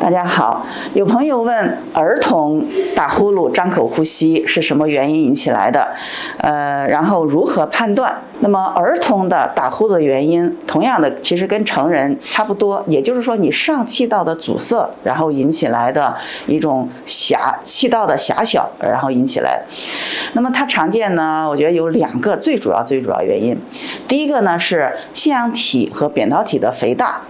大家好，有朋友问儿童打呼噜、张口呼吸是什么原因引起来的？然后如何判断？那么儿童的打呼噜的原因，同样的其实跟成人差不多，也就是说你上气道的阻塞，然后引起来的一种气道的狭小，然后引起来的。那么它常见呢，我觉得有两个最主要原因。第一个呢是腺样体和扁桃体的肥大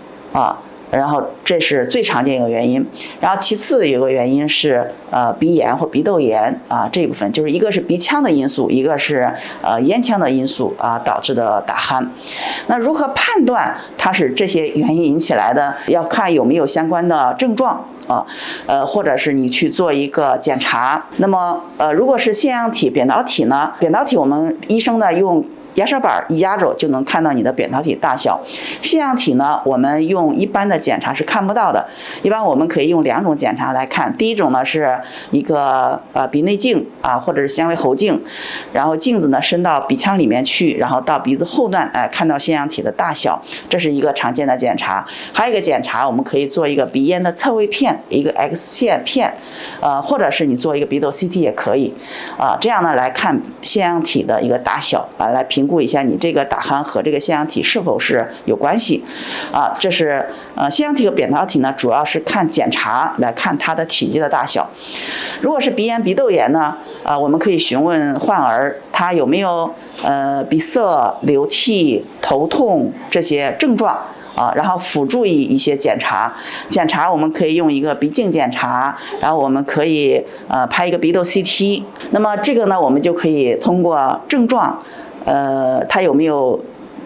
然后这是最常见一个原因，然后其次有个原因是鼻炎或鼻窦炎这一部分就是一个是鼻腔的因素，一个是咽腔的因素导致的打鼾。那如何判断它是这些原因引起来的？要看有没有相关的症状或者是你去做一个检查。那么如果是腺样体、扁桃体呢？扁桃体我们医生呢用压舌板一压着就能看到你的扁桃体大小。腺样体呢，我们用一般的检查是看不到的，一般我们可以用两种检查来看。第一种呢是一个鼻内镜或者是纤维喉镜，然后镜子呢伸到鼻腔里面去，然后到鼻子后段看到腺样体的大小，这是一个常见的检查。还有一个检查，我们可以做一个鼻咽的侧位片，一个 X 线片，或者是你做一个鼻窦 CT 也可以这样呢来看腺样体的一个大小来评估一下你这个打鼾和这个腺样体是否是有关系这是腺样体和扁桃体呢，主要是看检查来看它的体积的大小。如果是鼻炎、鼻窦炎呢我们可以询问患儿他有没有鼻塞、流涕、头痛这些症状然后辅助一些检查，我们可以用一个鼻镜检查，然后我们可以拍一个鼻窦 CT。那么这个呢，我们就可以通过症状，它有没有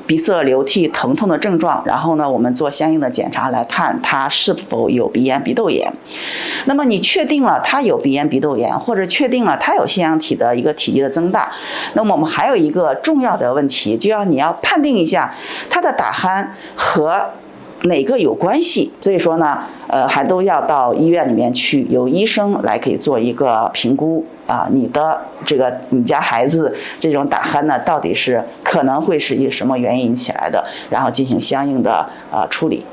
鼻塞、流涕、疼痛的症状，然后呢，我们做相应的检查来看它是否有鼻炎、鼻窦炎。那么你确定了它有鼻炎、鼻窦炎，或者确定了它有腺样体的一个体积的增大，那么我们还有一个重要的问题，你要判定一下它的打鼾和哪个有关系。所以说呢还都要到医院里面去，由医生来给做一个评估你家孩子这种打鼾呢，到底是可能会是以什么原因引起来的，然后进行相应的处理。